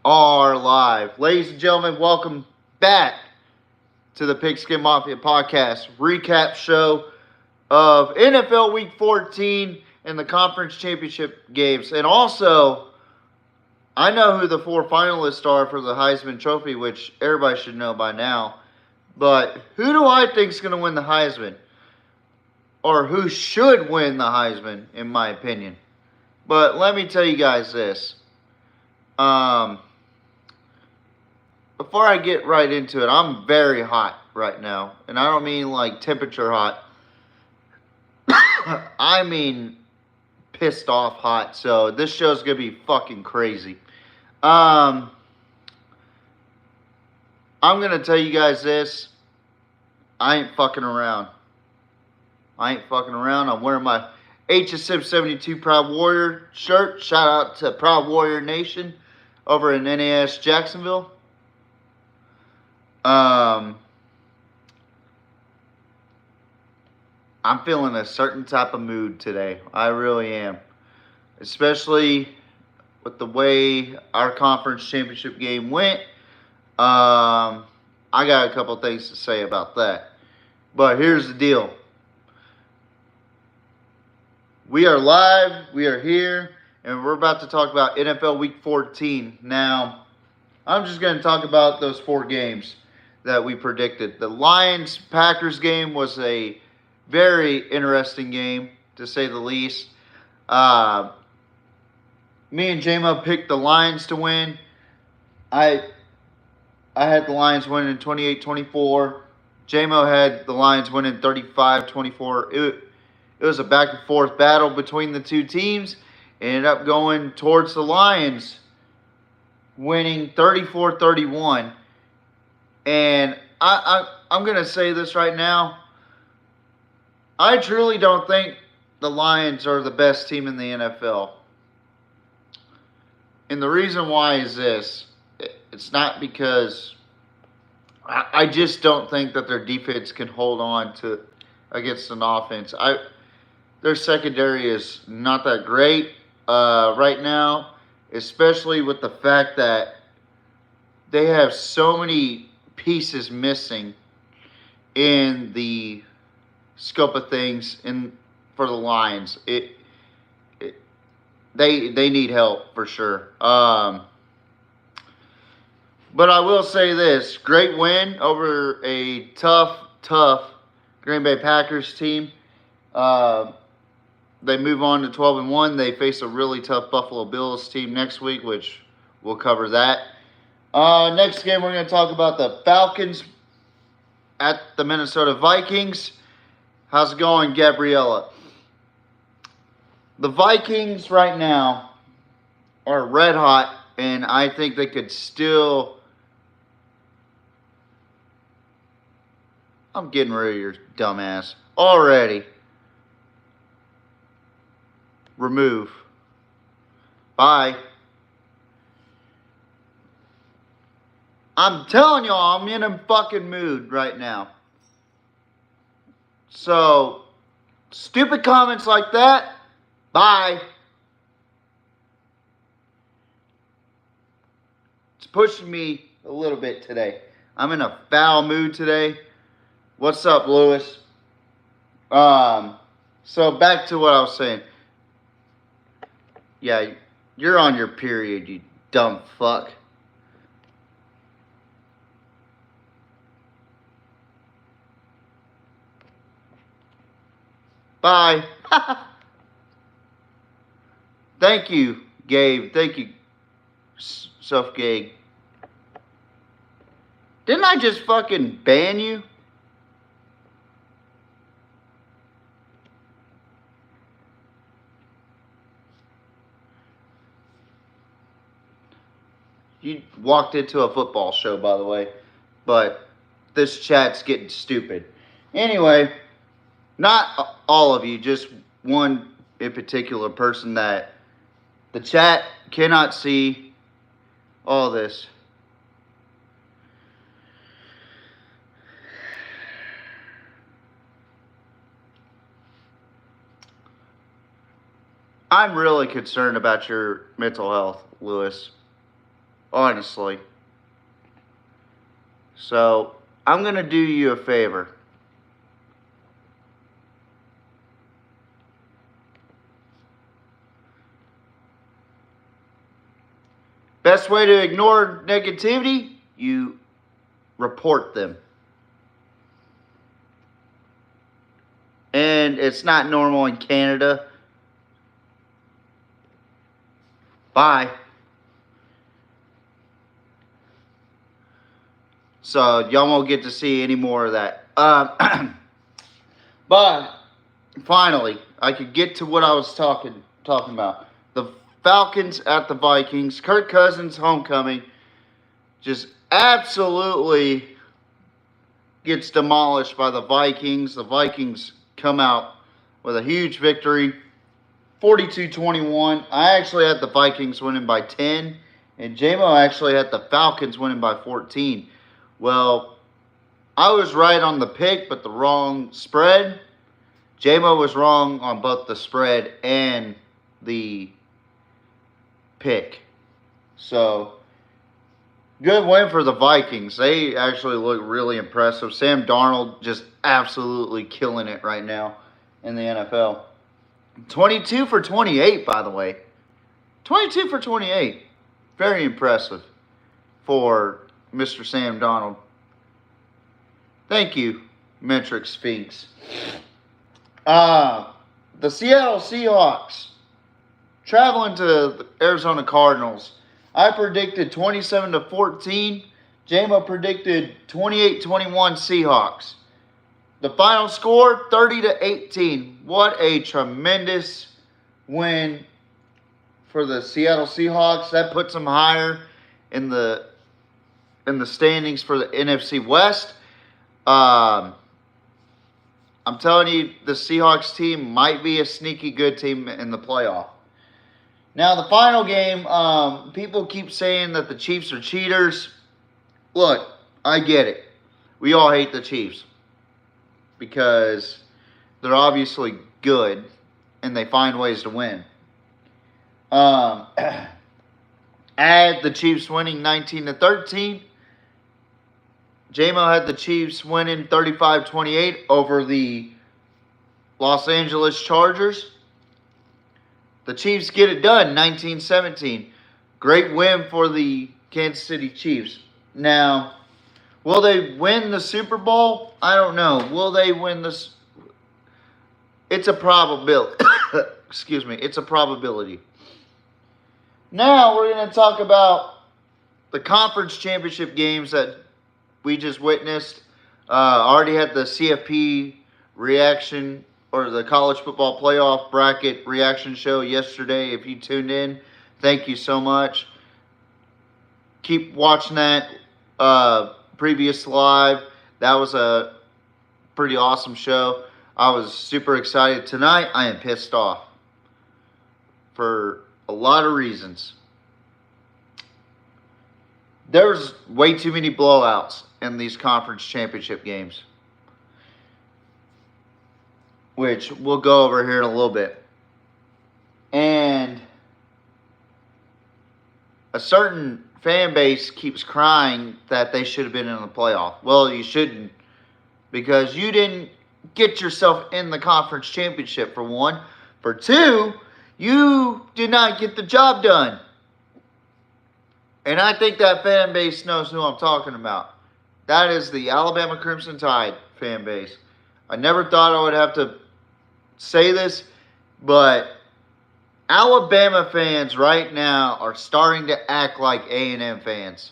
are live. Ladies and gentlemen, welcome back to the Pigskin Mafia podcast recap show of NFL Week 14 and the conference championship games. And also, I know who the four finalists are for the Heisman Trophy, which everybody should know by now. But who do I think is going to win the Heisman? Or who should win the Heisman, in my opinion? But let me tell you guys this. Before I get right into it, I'm very hot right now. And I don't mean like temperature hot. I mean pissed off hot. So this show's going to be fucking crazy. I'm going to tell you guys this. I ain't fucking around. I'm wearing my HSM 72 Proud Warrior shirt. Shout out to Proud Warrior Nation over in NAS Jacksonville. I'm feeling a certain type of mood today. I really am. Especially with the way our conference championship game went. I got a couple things to say about that. But here's the deal. We are live, we are here, and we're about to talk about NFL Week 14. Now, I'm just going to talk about those four games that we predicted. The Lions-Packers game was a very interesting game, to say the least. Me and J-Mo picked the Lions to win. I had the Lions winning 28-24. J-Mo had the Lions winning 35-24. It was a back-and-forth battle between the two teams. It ended up going towards the Lions, winning 34-31. And I'm going to say this right now. I truly don't think the Lions are the best team in the NFL. And the reason why is this. It's not because I just don't think that their defense can hold on to against an offense. Their secondary is not that great right now, especially with the fact that they have so many pieces missing in the scope of things for the Lions. They need help for sure. But I will say this: great win over a tough Green Bay Packers team. They move on to 12-1. They face a really tough Buffalo Bills team next week, which we'll cover that. Next game, we're going to talk about the Falcons at the Minnesota Vikings. How's it going, Gabriella? The Vikings right now are red hot, and I think they could still... I'm getting rid of your dumbass already. Remove. Bye. I'm telling y'all, I'm in a fucking mood right now. So, stupid comments like that, bye. It's pushing me a little bit today. I'm in a foul mood today. What's up, Lewis? So back to what I was saying. Yeah, you're on your period, you dumb fuck. Bye. Thank you, Gabe. Thank you, Gabe. Didn't I just fucking ban you? You walked into a football show, by the way. But this chat's getting stupid. Anyway, not all of you, just one in particular person that the chat cannot see all this. I'm really concerned about your mental health, Lewis. honestly. So, I'm going to do you a favor. Best way to ignore negativity, you report them. And it's not normal in Canada. Bye. So y'all won't get to see any more of that. But finally, I could get to what I was talking about. The Falcons at the Vikings. Kirk Cousins' homecoming just absolutely gets demolished by the Vikings. The Vikings come out with a huge victory, 42-21. I actually had the Vikings winning by 10, and JMO actually had the Falcons winning by 14. Well, I was right on the pick, but the wrong spread. JMO was wrong on both the spread and the pick. So, good win for the Vikings. They actually look really impressive. Sam Darnold just absolutely killing it right now in the NFL. 22 for 28, by the way. 22 for 28. Very impressive for Mr. Sam Darnold. Thank you, Metric Sphinx. The Seattle Seahawks traveling to the Arizona Cardinals. I predicted 27-14. JMO predicted 28-21 Seahawks. The final score, 30-18. What a tremendous win for the Seattle Seahawks. That puts them higher in the standings for the NFC West. I'm telling you, the Seahawks team might be a sneaky good team in the playoff. Now, the final game, people keep saying that the Chiefs are cheaters. Look, I get it. We all hate the Chiefs because they're obviously good and they find ways to win. Add the Chiefs winning 19-13. JMO had the Chiefs winning 35-28 over the Los Angeles Chargers. The Chiefs get it done, 19-17. Great win for the Kansas City Chiefs. Now, will they win the Super Bowl? I don't know. Will they win this? It's a probability. Excuse me. It's a probability. Now, we're going to talk about the conference championship games that we just witnessed. Already had the CFP reaction or the college football playoff bracket reaction show yesterday. If you tuned in, thank you so much. Keep watching that previous live. That was a pretty awesome show. I was super excited. Tonight, I am pissed off for a lot of reasons. There's way too many blowouts in these conference championship games, which we'll go over here in a little bit. And a certain fan base keeps crying that they should have been in the playoff. Well, you shouldn't, because you didn't get yourself in the conference championship, for one. For two, you did not get the job done. And I think that fan base knows who I'm talking about. That is the Alabama Crimson Tide fan base. I never thought I would have to say this, but Alabama fans right now are starting to act like A&M fans.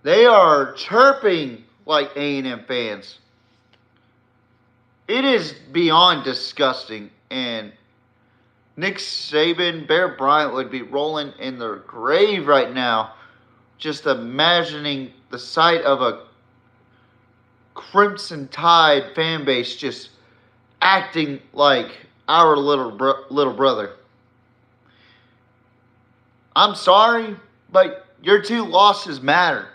They are chirping like A&M fans. It is beyond disgusting, and Nick Saban, Bear Bryant would be rolling in their grave right now just imagining the sight of a Crimson Tide fan base just acting like our little brother. I'm sorry, but your two losses matter.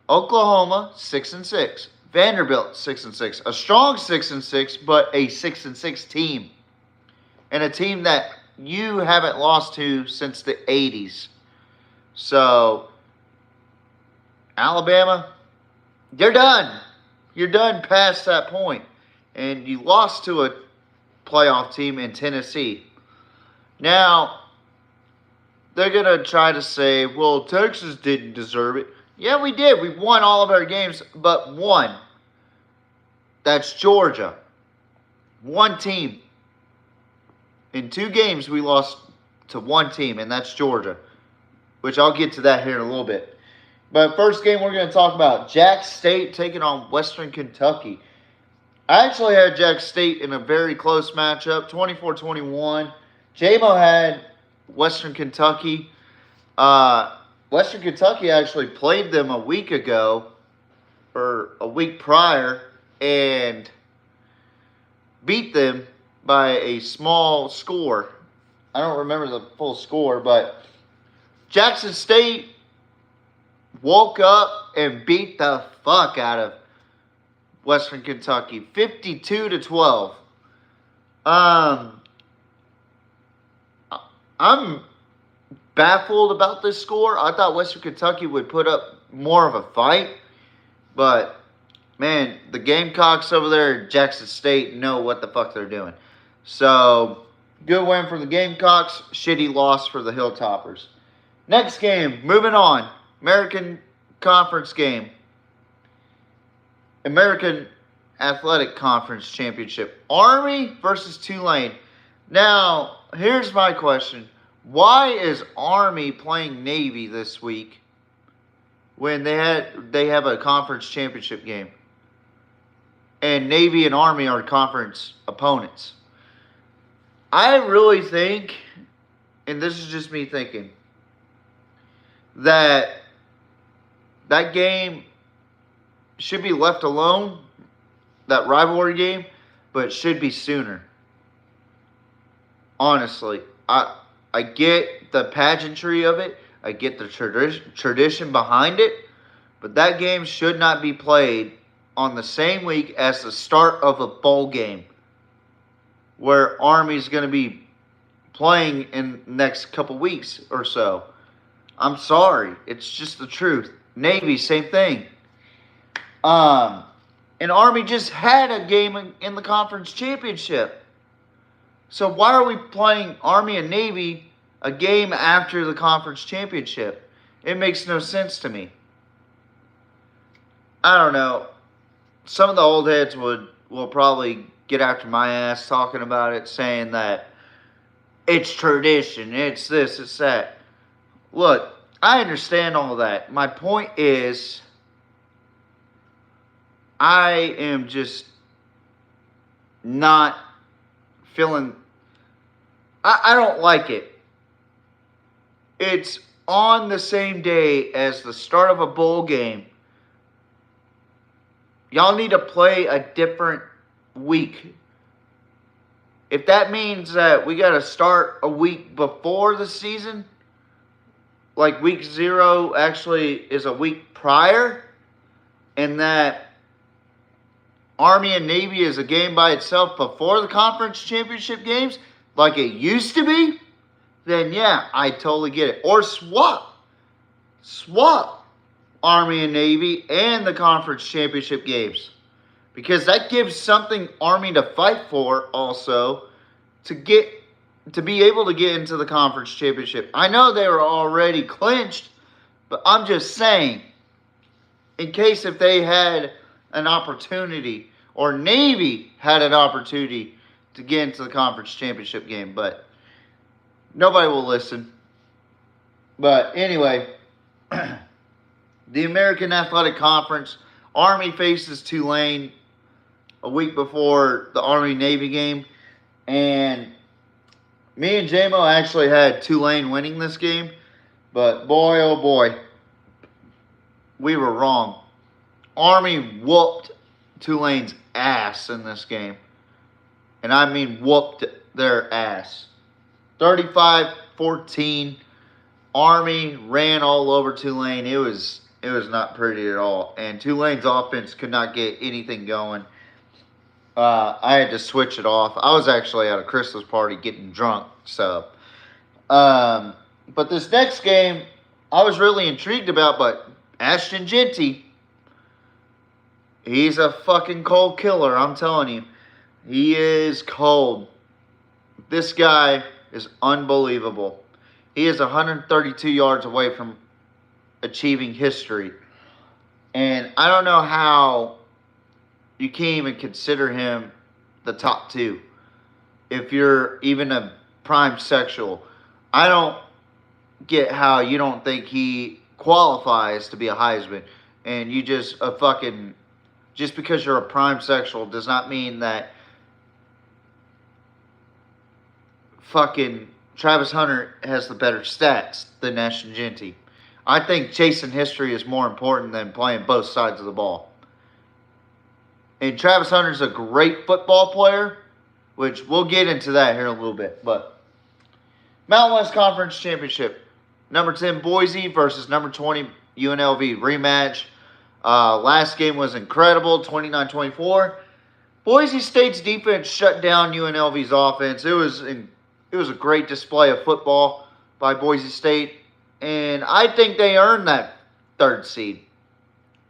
Oklahoma 6-6, Vanderbilt 6-6, a strong 6-6, but a 6-6 team, and a team that you haven't lost to since the 80s. So, Alabama, you're done. You're done past that point. And you lost to a playoff team in Tennessee. Now, they're going to try to say, well, Texas didn't deserve it. Yeah, we did. We won all of our games but one. That's Georgia. One team. In 2 games, we lost to one team, and that's Georgia, which I'll get to that here in a little bit. But first game we're going to talk about, Jack State taking on Western Kentucky. I actually had Jack State in a very close matchup, 24-21. J-Mo had Western Kentucky. Western Kentucky actually played them a week ago, or a week prior, and beat them by a small score. I don't remember the full score, but Jackson State woke up and beat the fuck out of Western Kentucky, 52-12. I'm baffled about this score. I thought Western Kentucky would put up more of a fight, but man, the Gamecocks over there at Jackson State know what the fuck they're doing. So, good win for the Gamecocks, shitty loss for the Hilltoppers. Next game, moving on. American Conference game. American Athletic Conference Championship. Army versus Tulane. Now, here's my question. Why is Army playing Navy this week when they have a conference championship game? And Navy and Army are conference opponents. I really think, and this is just me thinking, that game should be left alone, that rivalry game, but it should be sooner. Honestly, I get the pageantry of it. I get the tradition behind it. But that game should not be played on the same week as the start of a bowl game, where Army's going to be playing in the next couple weeks or so. I'm sorry. It's just the truth. Navy, same thing. And Army just had a game in the conference championship. So why are we playing Army and Navy a game after the conference championship? It makes no sense to me. I don't know. Some of the old heads will probably get after my ass talking about it, saying that it's tradition, it's this, it's that. Look, I understand all of that. My point is, I am just not feeling... I don't like it. It's on the same day as the start of a bowl game. Y'all need to play a different week. If that means that we got to start a week before the season, like week 0 actually is a week prior, and that Army and Navy is a game by itself before the conference championship games, like it used to be, then yeah, I totally get it. Or swap Army and Navy and the conference championship games, because that gives something Army to fight for also, to be able to get into the conference championship. I know they were already clinched, but I'm just saying, in case if they had an opportunity, or Navy had an opportunity to get into the conference championship game, but nobody will listen. But anyway, the American Athletic Conference, Army faces Tulane a week before the Army-Navy game, and me and J-Mo actually had Tulane winning this game, but boy, oh boy, we were wrong. Army whooped Tulane's ass in this game. And I mean whooped their ass. 35-14. Army ran all over Tulane. It was not pretty at all. And Tulane's offense could not get anything going. I had to switch it off. I was actually at a Christmas party getting drunk. So, but this next game, I was really intrigued about, but Ashton Genty, he's a fucking cold killer, I'm telling you. He is cold. This guy is unbelievable. He is 132 yards away from achieving history. And I don't know how you can't even consider him the top two if you're even a prime sexual. I don't get how you don't think he qualifies to be a Heisman, and you just just because you're a prime sexual does not mean that fucking Travis Hunter has the better stats than Ashton Genty. I think chasing history is more important than playing both sides of the ball. And Travis Hunter's a great football player, which we'll get into that here in a little bit. But Mountain West Conference Championship, number 10 Boise versus number 20 UNLV rematch. Last game was incredible, 29-24. Boise State's defense shut down UNLV's offense. It was a great display of football by Boise State, and I think they earned that third seed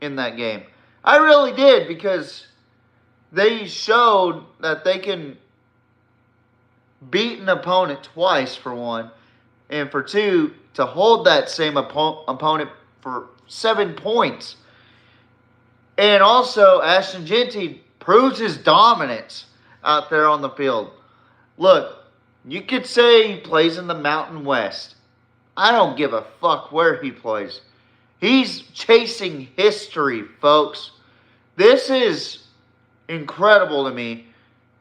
in that game. I really did, because they showed that they can beat an opponent twice, for one, and for two, to hold that same opponent for 7 points. And also, Ashton Genty proves his dominance out there on the field. Look, you could say he plays in the Mountain West. I don't give a fuck where he plays. He's chasing history, folks. This is incredible to me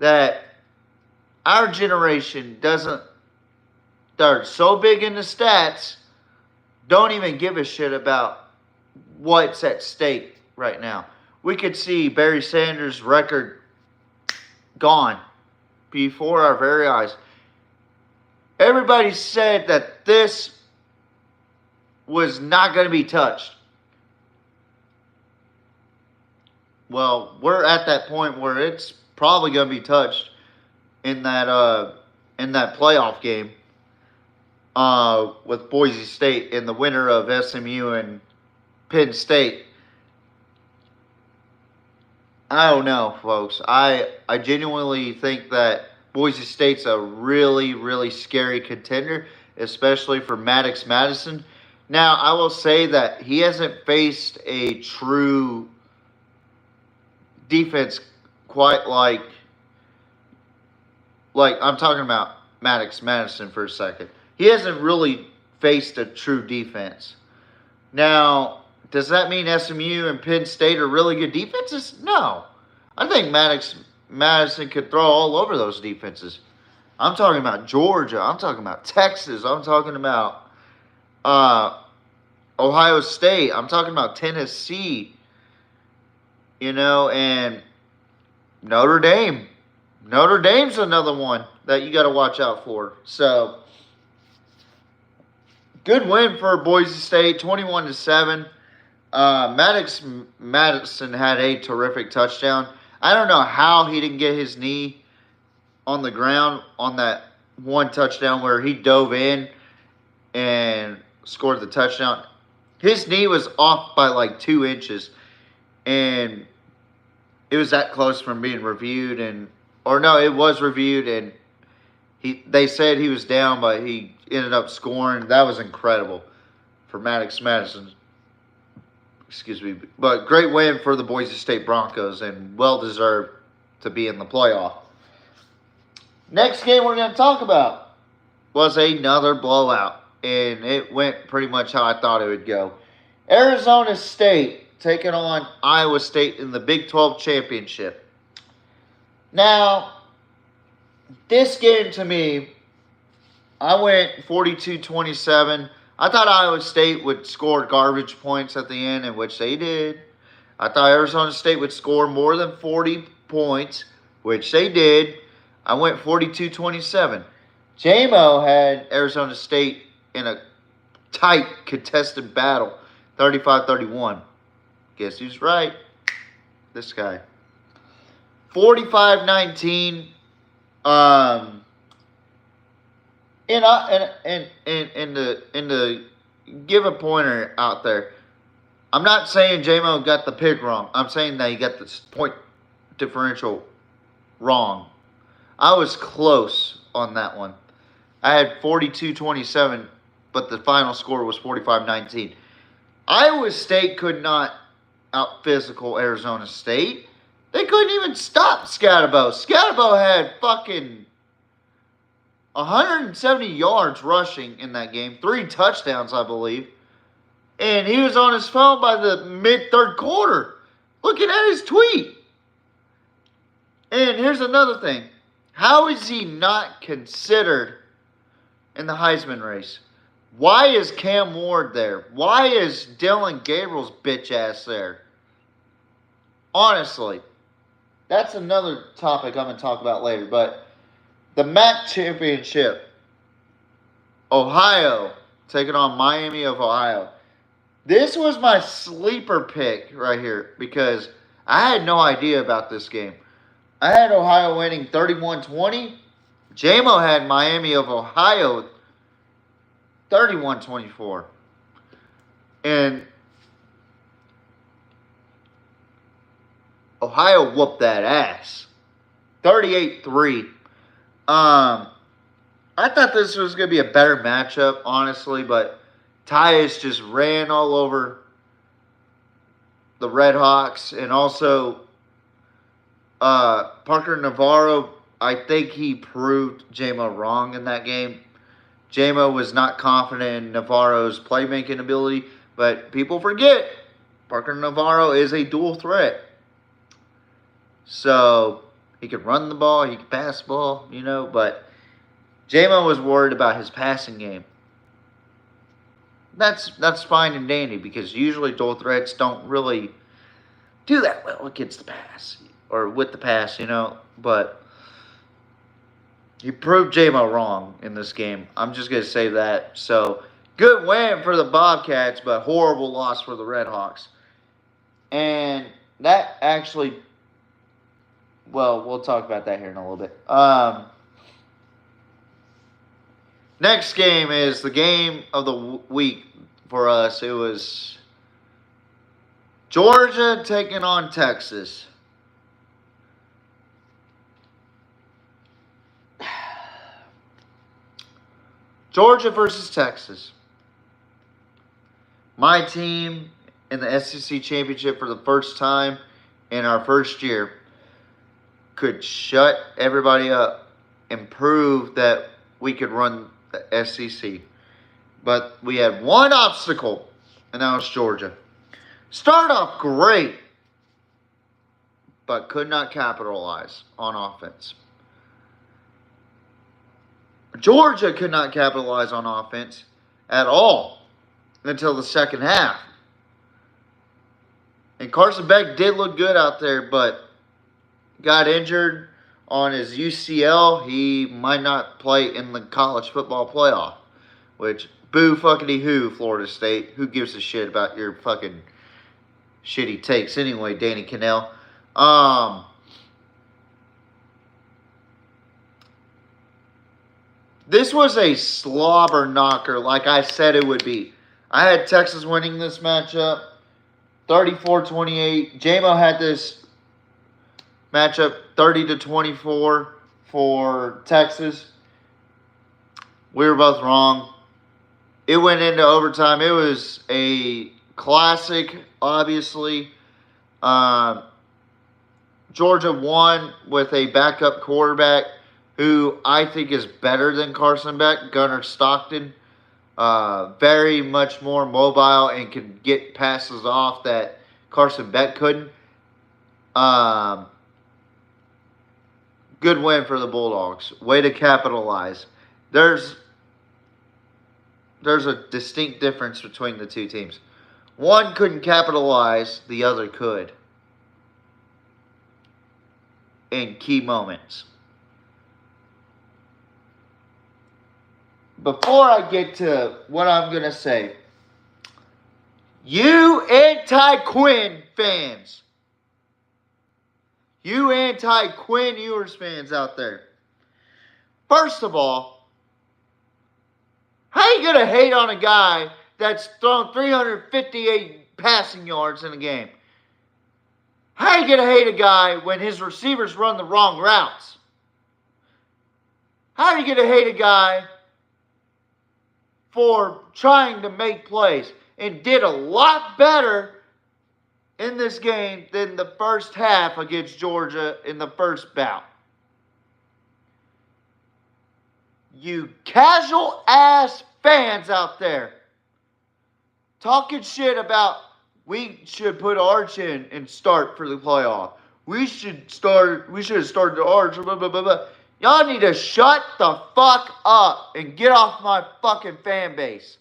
that our generation they're so big into stats, don't even give a shit about what's at stake right now. We could see Barry Sanders' record gone before our very eyes. Everybody said that this was not going to be touched. Well, we're at that point where it's probably going to be touched in that playoff game with Boise State in the winner of SMU and Penn State. I don't know, folks. I genuinely think that Boise State's a really, really scary contender, especially for Maddox Madison. Now, I will say that he hasn't faced a true defense quite like I'm talking about Maddox Madison for a second. He hasn't really faced a true defense. Now, does that mean SMU and Penn State are really good defenses? No. I think Maddox Madison could throw all over those defenses. I'm talking about Georgia. I'm talking about Texas. I'm talking about Ohio State. I'm talking about Tennessee. And Notre Dame. Notre Dame's another one that you got to watch out for. So, good win for Boise State, 21-7. Maddox Madison had a terrific touchdown. I don't know how he didn't get his knee on the ground on that one touchdown where he dove in and scored the touchdown. His knee was off by like 2 inches, and it was that close from being reviewed, it was reviewed, and they said he was down, but he ended up scoring. That was incredible for Maddox Madison. Excuse me. But great win for the Boise State Broncos, and well-deserved to be in the playoff. Next game we're going to talk about was another blowout, and it went pretty much how I thought it would go. Arizona State taking on Iowa State in the Big 12 Championship. Now, this game to me, I went 42-27. I thought Iowa State would score garbage points at the end, in which they did. I thought Arizona State would score more than 40 points, which they did. I went 42-27. J-Mo had Arizona State in a tight, contested battle, 35-31. Guess who's right? This guy. 45-19. In the give a pointer out there. I'm not saying J-Mo got the pick wrong. I'm saying that he got the point differential wrong. I was close on that one. I had 42-27, but the final score was 45-19. Iowa State could not out-physical Arizona State. They couldn't even stop Scatterbo. Scatterbo had fucking 170 yards rushing in that game. 3 touchdowns, I believe. And he was on his phone by the mid-third quarter looking at his tweet. And here's another thing. How is he not considered in the Heisman race? Why is Cam Ward there? Why is Dylan Gabriel's bitch ass there? Honestly, that's another topic I'm going to talk about later. But the MAC championship, Ohio taking on Miami of Ohio. This was my sleeper pick right here because I had no idea about this game. I had Ohio winning 31-20. J-Mo had Miami of Ohio 31-24. And Ohio whooped that ass. 38-3. I thought this was going to be a better matchup, honestly, but Tyus just ran all over the Red Hawks. And also, Parker Navarro, I think he proved J-Mo wrong in that game. J-Mo was not confident in Navarro's playmaking ability, but people forget Parker Navarro is a dual threat. So, he could run the ball, he could pass the ball, but J-Mo was worried about his passing game. That's fine and dandy because usually dual threats don't really do that well against the pass or with the pass, but he proved J-Mo wrong in this game. I'm just going to say that. So, good win for the Bobcats, but horrible loss for the Red Hawks. And that actually, well, we'll talk about that here in a little bit. Next game is the game of the week for us. It was Georgia taking on Texas. Georgia versus Texas. My team in the SEC Championship for the first time in our first year could shut everybody up and prove that we could run the SEC. But we had one obstacle, and that was Georgia. Started off great, but could not capitalize on offense. Georgia could not capitalize on offense at all until the second half. And Carson Beck did look good out there, but got injured on his UCL. He might not play in the college football playoff, which, boo fuckity who, Florida State. Who gives a shit about your fucking shitty takes anyway, Danny Cannell? This was a slobber knocker like I said it would be. I had Texas winning this matchup 34-28. J-Mo had this matchup 30-24 for Texas. We were both wrong. It went into overtime. It was a classic, obviously. Georgia won with a backup quarterback who I think is better than Carson Beck, Gunnar Stockton. Very much more mobile and can get passes off that Carson Beck couldn't. Good win for the Bulldogs. Way to capitalize. There's a distinct difference between the two teams. One couldn't capitalize, the other could. In key moments. Before I get to what I'm going to say, you anti-Quinn fans, you anti-Quinn Ewers fans out there, first of all, how you going to hate on a guy that's thrown 358 passing yards in a game? How are you going to hate a guy when his receivers run the wrong routes? How are you going to hate a guy for trying to make plays and did a lot better in this game than the first half against Georgia in the first bout? You casual ass fans out there talking shit about we should put Arch in and start for the playoff. We should have started the Arch. Blah, blah, blah, blah. Y'all need to shut the fuck up and get off my fucking fan base.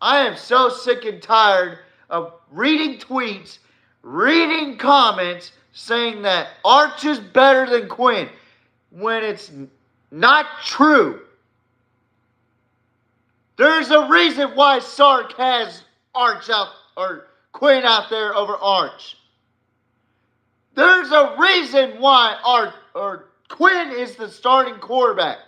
I am so sick and tired of reading tweets, reading comments saying that Arch is better than Quinn when it's not true. There's a reason why Sark has Arch out or Quinn out there over Arch. There's a reason why Quinn is the starting quarterback.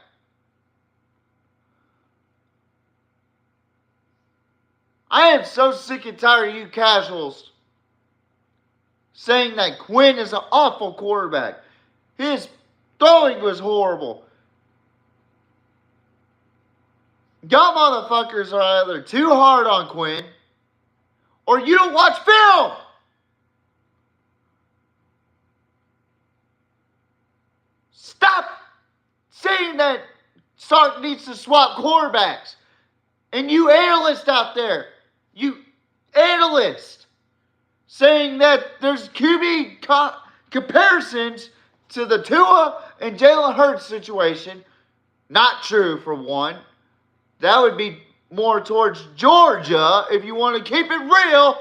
I am so sick and tired of you casuals saying that Quinn is an awful quarterback. His throwing was horrible. Y'all motherfuckers are either too hard on Quinn or you don't watch film. Stop saying that Sark needs to swap quarterbacks. And you analysts out there, you analysts saying that there's QB comparisons to the Tua and Jalen Hurts situation. Not true, for one. That would be more towards Georgia if you want to keep it real.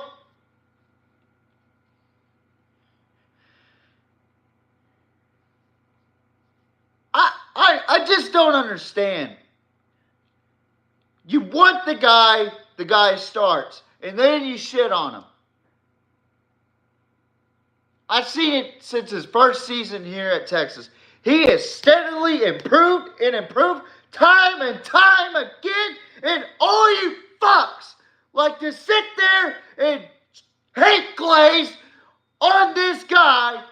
I just don't understand. You want the guy starts, and then you shit on him. I've seen it since his first season here at Texas. He has steadily improved and improved time and time again, and all you fucks like to sit there and hate glaze on this guy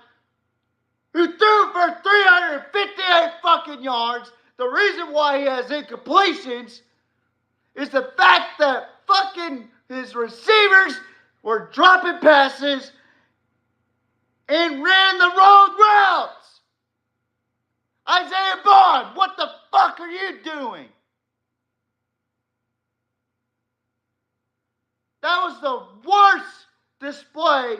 who threw for 358 fucking yards. The reason why he has incompletions is the fact that fucking his receivers were dropping passes and ran the wrong routes. Isaiah Bond, what the fuck are you doing? That was the worst display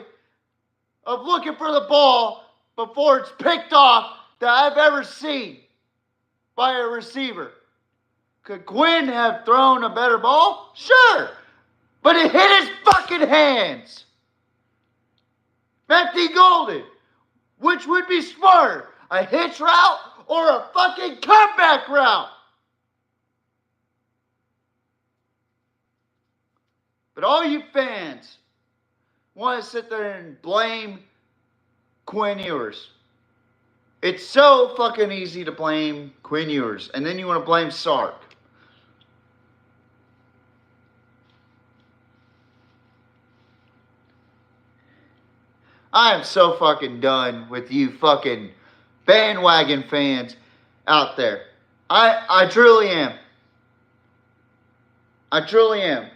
of looking for the ball before it's picked off that I've ever seen by a receiver. Could Quinn have thrown a better ball? Sure. But it hit his fucking hands. Matthew Golden, which would be smarter? A hitch route or a fucking comeback route? But all you fans want to sit there and blame Quinn Ewers. It's so fucking easy to blame Quinn Ewers. And then you want to blame Sark. I am so fucking done with you fucking bandwagon fans out there. I truly am. I truly am.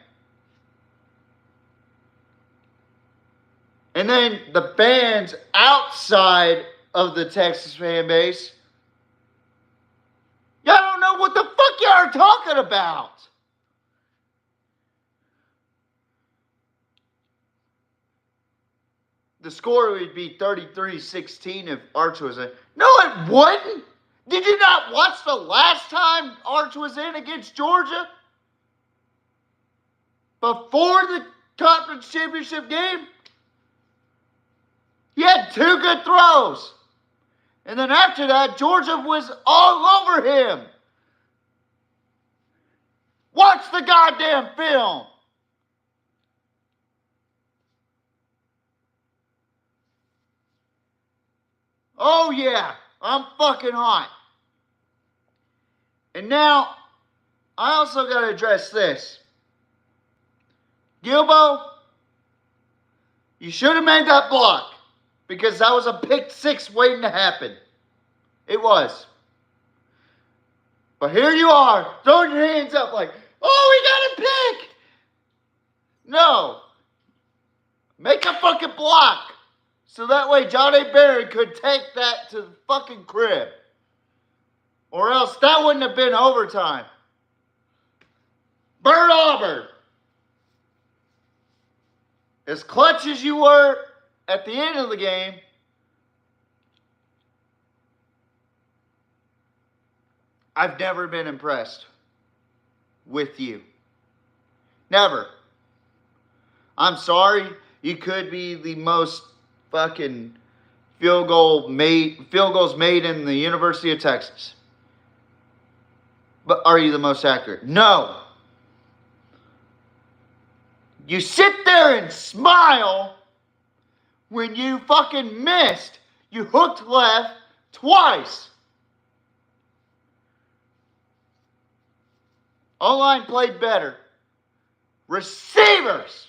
And then the fans outside of the Texas fan base, y'all don't know what the fuck y'all are talking about. The score would be 33-16 if Arch was in. No, it wouldn't. Did you not watch the last time Arch was in against Georgia? Before the conference championship game? He had 2 good throws. And then after that, Georgia was all over him. Watch the goddamn film. Oh, yeah, I'm fucking hot. And now, I also got to address this. Gilbo, you should have made that block because that was a pick six waiting to happen. It was. But here you are, throwing your hands up like, oh, we got a pick. No. Make a fucking block. So that way Johnny Berry could take that to the fucking crib. Or else that wouldn't have been overtime. Bert Auburn. As clutch as you were at the end of the game, I've never been impressed with you. Never. I'm sorry. You could be the most fucking field goals made in the University of Texas. But are you the most accurate? No. You sit there and smile when you fucking missed. You hooked left twice. O-line played better. Receivers.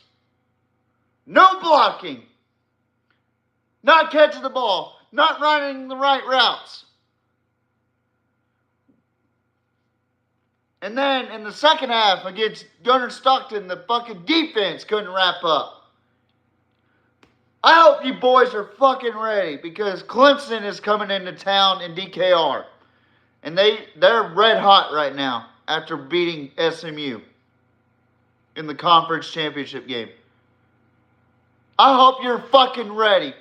No blocking. Not catching the ball. Not running the right routes. And then in the second half against Gunnar Stockton, the fucking defense couldn't wrap up. I hope you boys are fucking ready because Clemson is coming into town in DKR. And they're red hot right now after beating SMU in the conference championship game. I hope you're fucking ready.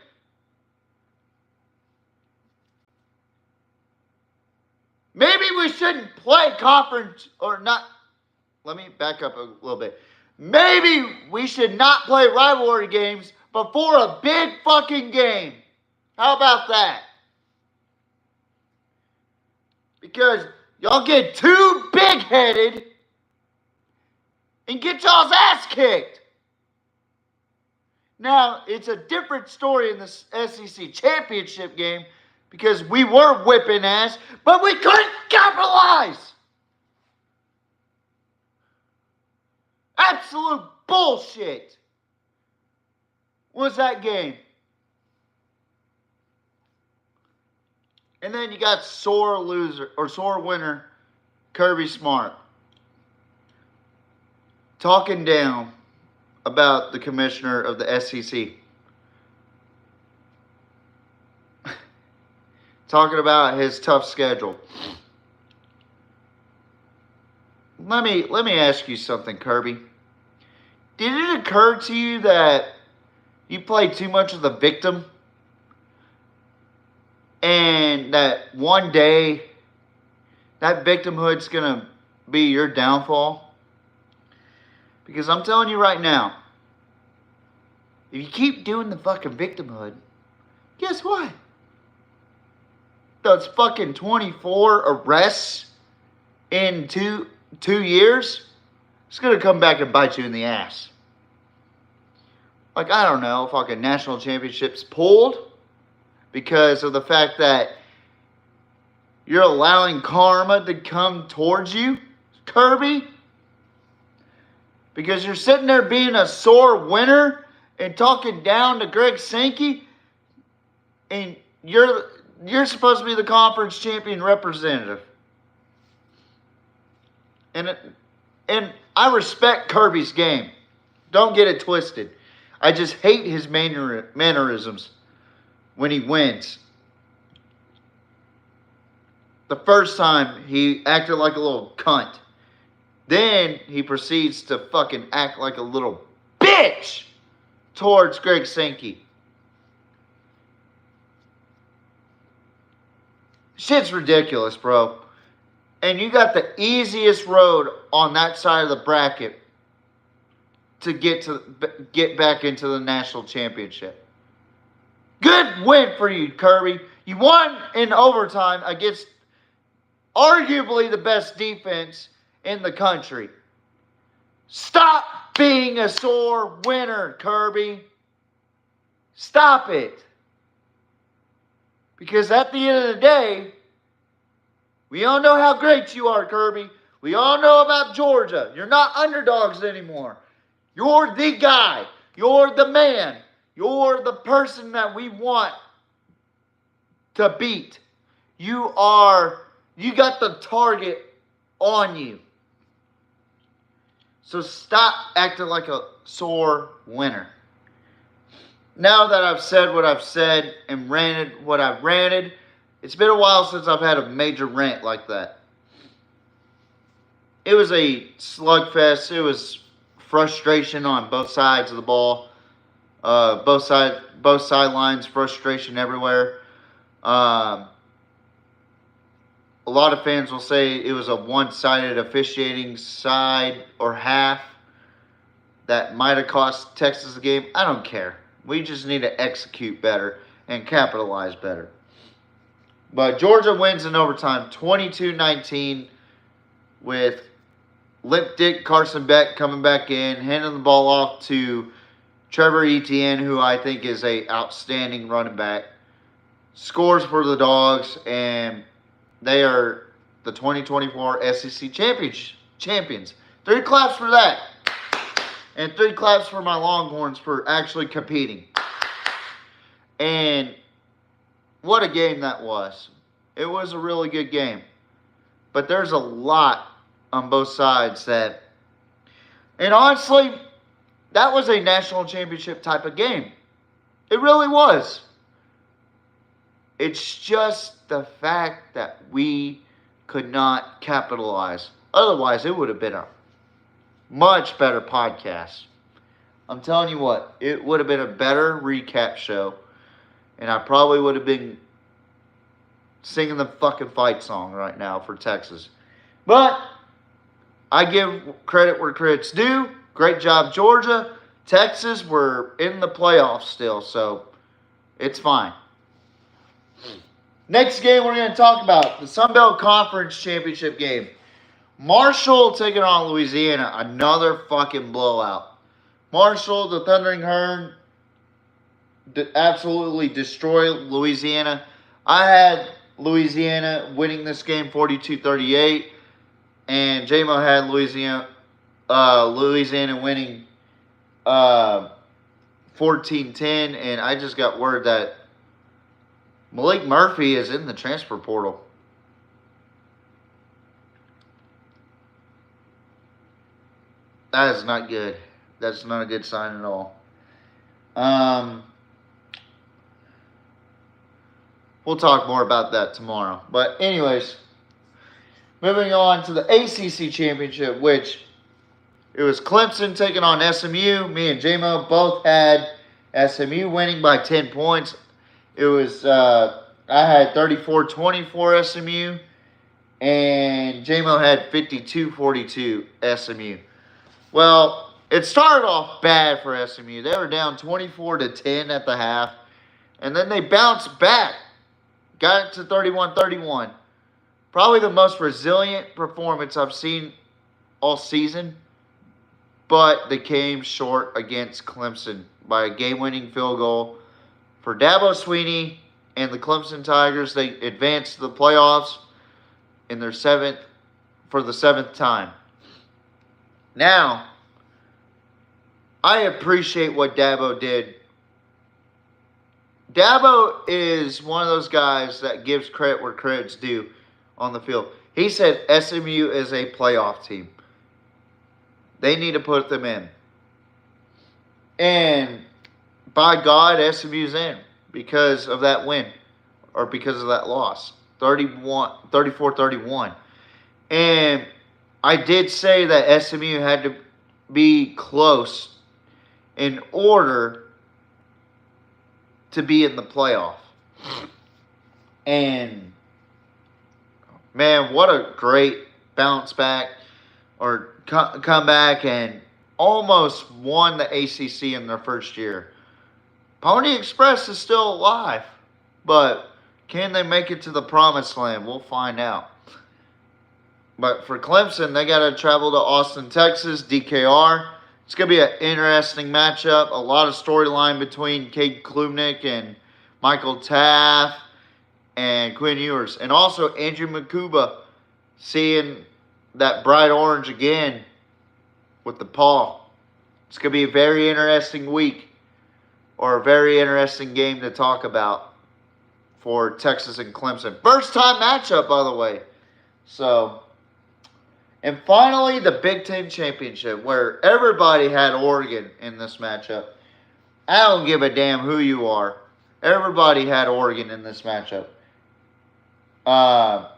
Maybe we shouldn't play conference or not. Let me back up a little bit. Maybe we should not play rivalry games before a big fucking game. How about that? Because y'all get too big-headed and get y'all's ass kicked. Now, it's a different story in the SEC championship game because we were whipping ass, but we couldn't capitalize. Absolute bullshit was that game. And then you got sore loser or sore winner Kirby Smart talking down about the commissioner of the SEC. Talking about his tough schedule. Let me ask you something, Kirby. Did it occur to you that you played too much of the victim? And that one day, that victimhood's going to be your downfall? Because I'm telling you right now, if you keep doing the fucking victimhood, guess what? Those fucking 24 arrests in two years, it's going to come back and bite you in the ass. Like, I don't know, fucking national championships pulled because of the fact that you're allowing karma to come towards you, Kirby. Because you're sitting there being a sore winner and talking down to Greg Sankey, and you're supposed to be the conference champion representative. And I respect Kirby's game. Don't get it twisted. I just hate his mannerisms when he wins. The first time, he acted like a little cunt. Then he proceeds to fucking act like a little bitch towards Greg Sankey. Shit's ridiculous, bro. And you got the easiest road on that side of the bracket to get back into the national championship. Good win for you, Kirby. You won in overtime against arguably the best defense in the country. Stop being a sore winner, Kirby. Stop it. Because at the end of the day, we all know how great you are, Kirby. We all know about Georgia. You're not underdogs anymore. You're the guy. You're the man. You're the person that we want to beat. You got the target on you. So stop acting like a sore winner. Now that I've said what I've said and ranted what I've ranted, it's been a while since I've had a major rant like that. It was a slugfest. It was frustration on both sides of the ball. Both sidelines, frustration everywhere. A lot of fans will say it was a one-sided officiating side or half that might have cost Texas the game. I don't care. We just need to execute better and capitalize better. But Georgia wins in overtime 22-19 with Limp Dick Carson Beck coming back in, handing the ball off to Trevor Etienne, who I think is an outstanding running back. Scores for the Dogs, and they are the 2024 SEC champions. 3 claps for that. And 3 claps for my Longhorns for actually competing. And what a game that was. It was a really good game. But there's a lot on both sides that... And honestly, that was a national championship type of game. It really was. It's just the fact that we could not capitalize. Otherwise, it would have been a much better podcast. I'm telling you what, it would have been a better recap show. And I probably would have been singing the fucking fight song right now for Texas. But I give credit where credit's due. Great job, Georgia. Texas, we're in the playoffs still, so it's fine. Next game we're going to talk about, the Sun Belt Conference Championship game. Marshall taking on Louisiana, another fucking blowout. Marshall, the Thundering Herd, absolutely destroyed Louisiana. I had Louisiana winning this game 42-38, and J-Mo had Louisiana winning 14-10, and I just got word that Malik Murphy is in the transfer portal. That is not good. That's not a good sign at all. We'll talk more about that tomorrow. But anyways, moving on to the ACC Championship, which it was Clemson taking on SMU. Me and J-Mo both had SMU winning by 10 points. It was, I had 34-24 SMU, and J-Mo had 52-42 SMU. Well, it started off bad for SMU. They were down 24-10 at the half, and then they bounced back, got it to 31-31. Probably the most resilient performance I've seen all season, but they came short against Clemson by a game-winning field goal. For Dabo Swinney and the Clemson Tigers, they advanced to the playoffs in their for the seventh time. Now, I appreciate what Dabo did. Dabo is one of those guys that gives credit where credit's due on the field. He said SMU is a playoff team. They need to put them in. And by God, SMU's in because of that win or because of that loss. 34-31. And I did say that SMU had to be close in order to be in the playoff. And, man, what a great bounce back or comeback, and almost won the ACC in their first year. Pony Express is still alive, but can they make it to the promised land? We'll find out. But for Clemson, they got to travel to Austin, Texas, DKR. It's going to be an interesting matchup. A lot of storyline between Cade Klubnik and Michael Taft and Quinn Ewers. And also Andrew Makuba seeing that bright orange again with the paw. It's going to be a very interesting week, or a very interesting game to talk about for Texas and Clemson. First time matchup, by the way. So, and finally, the Big Ten Championship, where everybody had Oregon in this matchup. I don't give a damn who you are. Everybody had Oregon in this matchup. I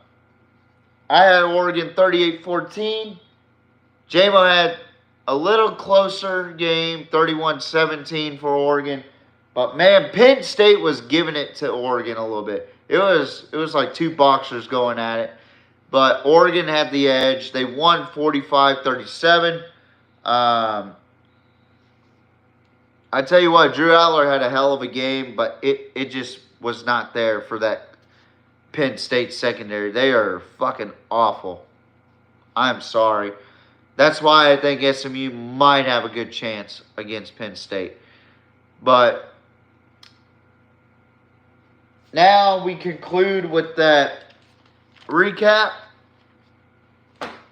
had Oregon 38-14. JMO had a little closer game, 31-17 for Oregon. But man, Penn State was giving it to Oregon a little bit. It was like two boxers going at it. But Oregon had the edge. They won 45-37. I tell you what, Drew Aller had a hell of a game, but it just was not there for that Penn State secondary. They are fucking awful. I'm sorry. That's why I think SMU might have a good chance against Penn State. But now we conclude with that recap.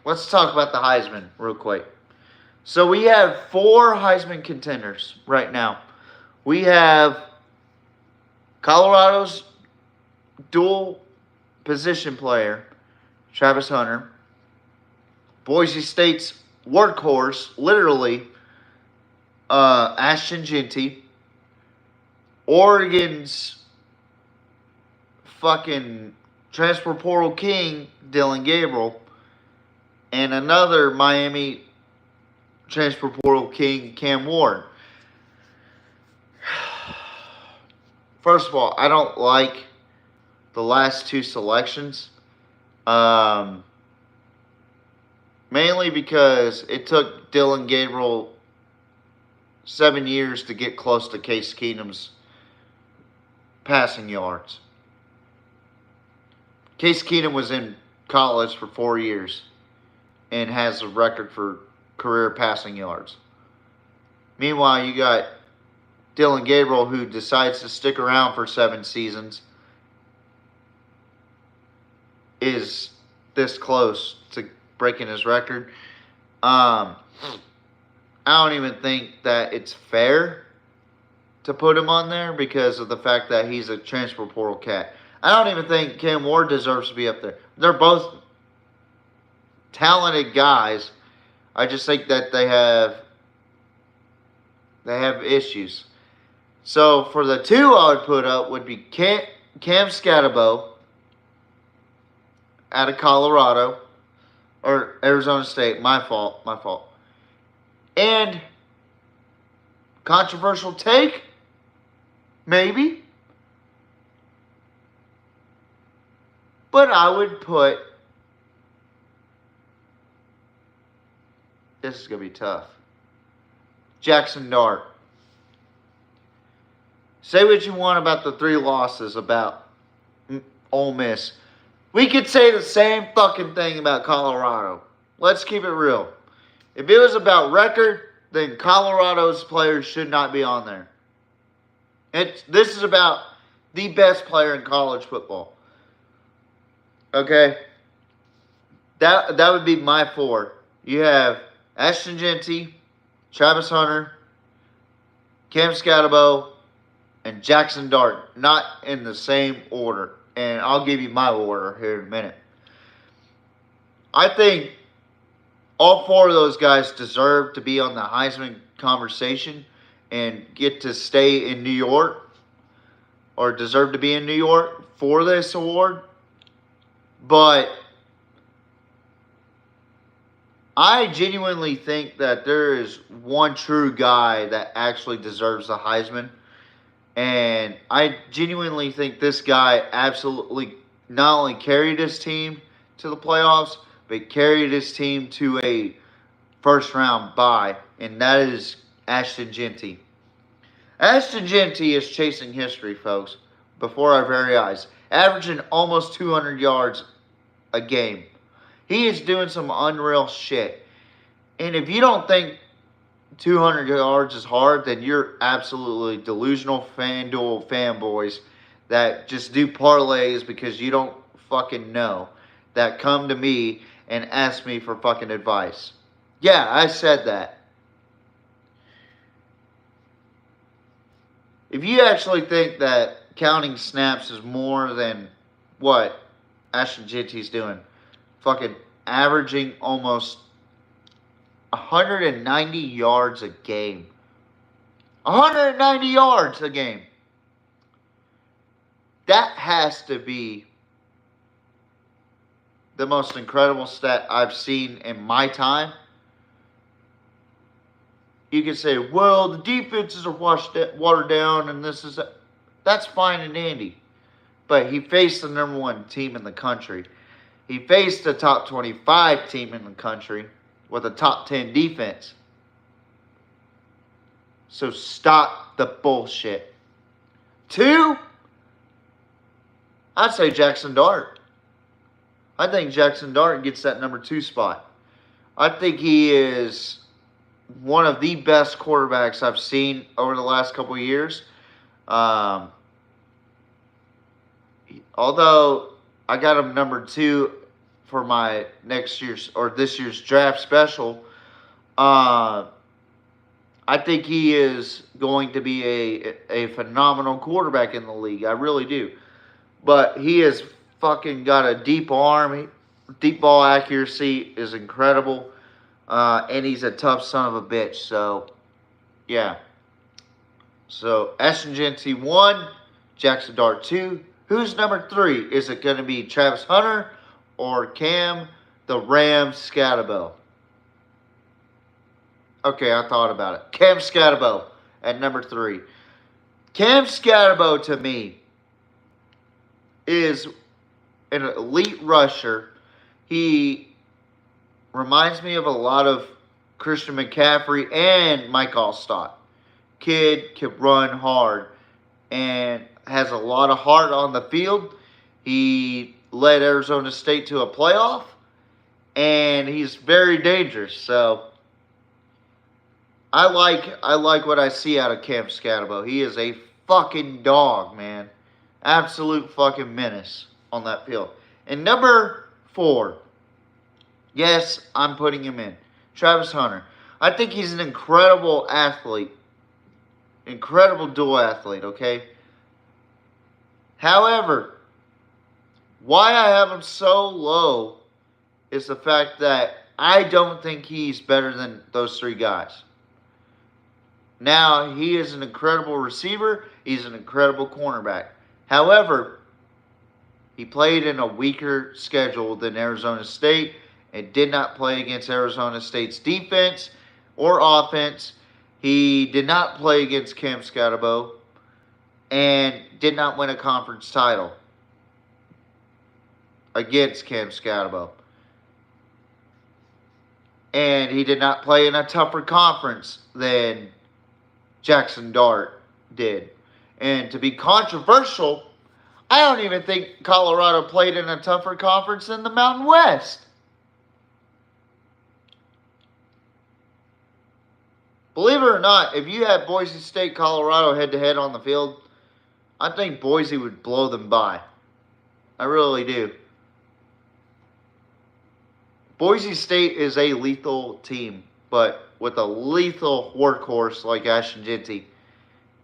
Let's talk about the Heisman real quick. So we have 4 Heisman contenders right now. We have Colorado's dual position player, Travis Hunter. Boise State's workhorse, literally, Ashton Jeanty. Oregon's fucking transfer portal king, Dylan Gabriel. And another Miami transfer portal king, Cam Ward. First of all, I don't like the last 2 selections. Mainly because it took Dylan Gabriel 7 years to get close to Case Keenum's passing yards. Case Keenum was in college for 4 years and has a record for career passing yards. Meanwhile, you got Dylan Gabriel, who decides to stick around for 7 seasons, is this close to breaking his record. I don't even think that it's fair to put him on there because of the fact that he's a transfer portal cat. I don't even think Cam Ward deserves to be up there. They're both talented guys. I just think that they have issues. So for the 2 I would put up would be Cam Scatterbo out of Colorado. Or Arizona State. My fault. And controversial take? Maybe. But I would put... This is going to be tough. Jackson Dart. Say what you want about the 3 losses about Ole Miss. We could say the same fucking thing about Colorado. Let's keep it real. If it was about record, then Colorado's players should not be on there. This is about the best player in college football. Okay? That would be my 4. You have Ashton Jeanty, Travis Hunter, Cam Scatterbo, and Jackson Dart. Not in the same order. And I'll give you my order here in a minute. I think all 4 of those guys deserve to be on the Heisman conversation and get to stay in New York, or deserve to be in New York for this award. But I genuinely think that there is one true guy that actually deserves the Heisman. And I genuinely think this guy absolutely not only carried his team to the playoffs, but carried his team to a first-round bye, and that is Ashton Jeanty. Ashton Jeanty is chasing history, folks, before our very eyes, averaging almost 200 yards a game. He is doing some unreal shit. And if you don't think 200 yards is hard, then you're absolutely delusional FanDuel fanboys that just do parlays because you don't fucking know, that come to me and ask me for fucking advice. Yeah, I said that. If you actually think that counting snaps is more than what Ashton Genty's doing, fucking averaging almost 190 yards a game. 190 yards a game. That has to be the most incredible stat I've seen in my time. You can say, well, the defenses are watered down and this is... That's fine and dandy. But he faced the number one team in the country. He faced a top 25 team in the country with a top 10 defense. So stop the bullshit. 2, I'd say Jackson Dart. I think Jackson Dart gets that number 2 spot. I think he is one of the best quarterbacks I've seen over the last couple of years. Although I got him number 2 for my next year's or this year's draft special, I think he is going to be a phenomenal quarterback in the league. I really do. But he has fucking got a deep arm. Deep ball accuracy is incredible. And he's a tough son of a bitch. So, yeah. So, Ashton Genty 1, Jackson Dart 2. Who's number 3? Is it going to be Travis Hunter or Cam the Ram Scatterbo? Okay, I thought about it. Cam Scatterbo at number 3. Cam Scatterbo, to me, is an elite rusher. He reminds me of a lot of Christian McCaffrey and Mike Allstott. Kid can run hard and has a lot of heart on the field. He led Arizona State to a playoff, and he's very dangerous. So I like what I see out of Cam Scatterbo. He is a fucking dog, man. Absolute fucking menace on that field. And number 4, yes, I'm putting him in. Travis Hunter. I think he's an incredible athlete. Incredible dual athlete, okay? However, why I have him so low is the fact that I don't think he's better than those 3 guys. Now, he is an incredible receiver. He's an incredible cornerback. However, he played in a weaker schedule than Arizona State and did not play against Arizona State's defense or offense. He did not play against Cam Scatterbo and did not win a conference title against Cam Scatterbo. And he did not play in a tougher conference than Jackson Dart did. And to be controversial, I don't even think Colorado played in a tougher conference than the Mountain West. Believe it or not, if you had Boise State, Colorado head-to-head on the field, I think Boise would blow them by. I really do. Boise State is a lethal team, but with a lethal workhorse like Ashton Genty.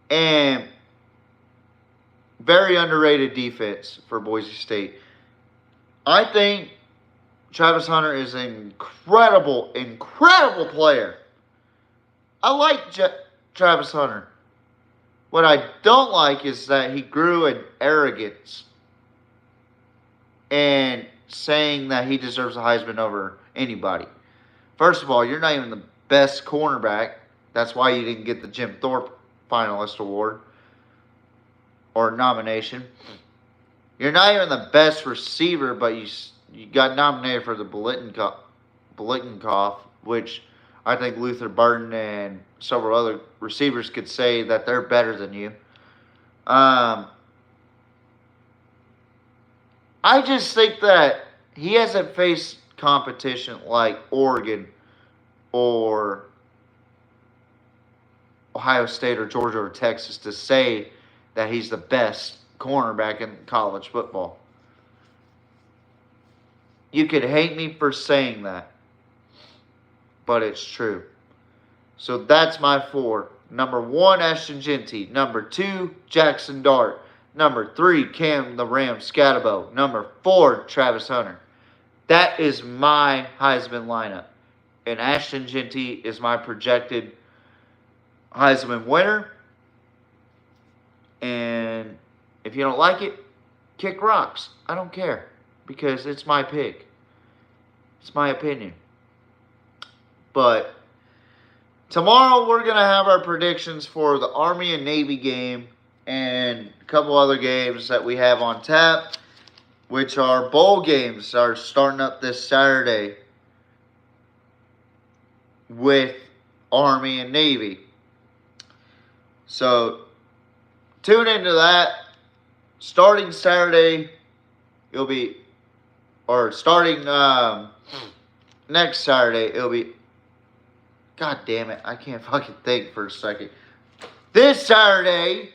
And very underrated defense for Boise State. I think Travis Hunter is an incredible, incredible player. I like Travis Hunter. What I don't like is that he grew in arrogance and saying that he deserves a Heisman over anybody. First of all, you're not even the best cornerback. That's why you didn't get the Jim Thorpe Finalist Award or nomination. You're not even the best receiver, but you got nominated for the Biletnikoff, which I think Luther Burden and several other receivers could say that they're better than you. I just think that he hasn't faced competition like Oregon or Ohio State or Georgia or Texas to say that he's the best cornerback in college football. You could hate me for saying that, but it's true. So that's my 4. Number 1, Ashton Genty. Number 2, Jackson Dart. Number 3, Cam the Ram Scatabo. Number 4, Travis Hunter. That is my Heisman lineup. And Ashton Genty is my projected Heisman winner. And if you don't like it, kick rocks. I don't care. Because it's my pick. It's my opinion. But tomorrow we're going to have our predictions for the Army and Navy game and a couple other games that we have on tap, which are bowl games, are starting up this Saturday with Army and Navy. So tune into that. Starting Saturday, starting next Saturday, it'll be, God damn it, I can't fucking think for a second. This Saturday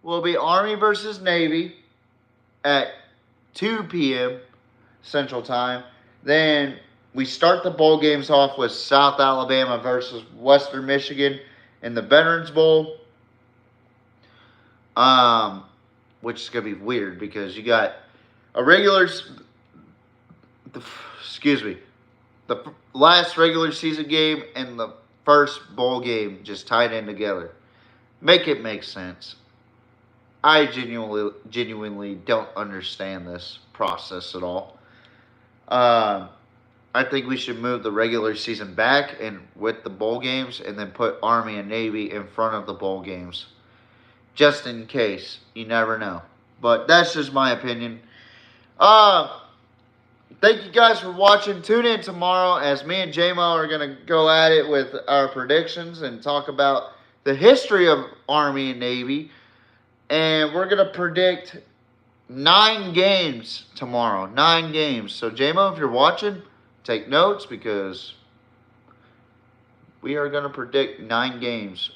will be Army versus Navy at 2 p.m. Central Time. Then we start the bowl games off with South Alabama versus Western Michigan in the Veterans Bowl. Which is going to be weird because you got a the last regular season game and the first bowl game just tied in together. Make it make sense. I genuinely don't understand this process at all. I think we should move the regular season back and with the bowl games and then put Army and Navy in front of the bowl games. Just in case. You never know. But that's just my opinion. Thank you guys for watching. Tune in tomorrow as me and J-Mo are going to go at it with our predictions and talk about the history of Army and Navy. And we're going to predict 9 games tomorrow. 9 games. So J-Mo, if you're watching, take notes because we are going to predict 9 games.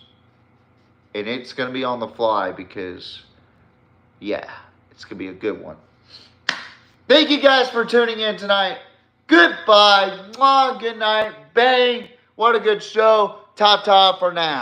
And it's going to be on the fly because, yeah, it's going to be a good one. Thank you guys for tuning in tonight. Goodbye. Mwah, good night. Bang. What a good show. Ta-ta for now.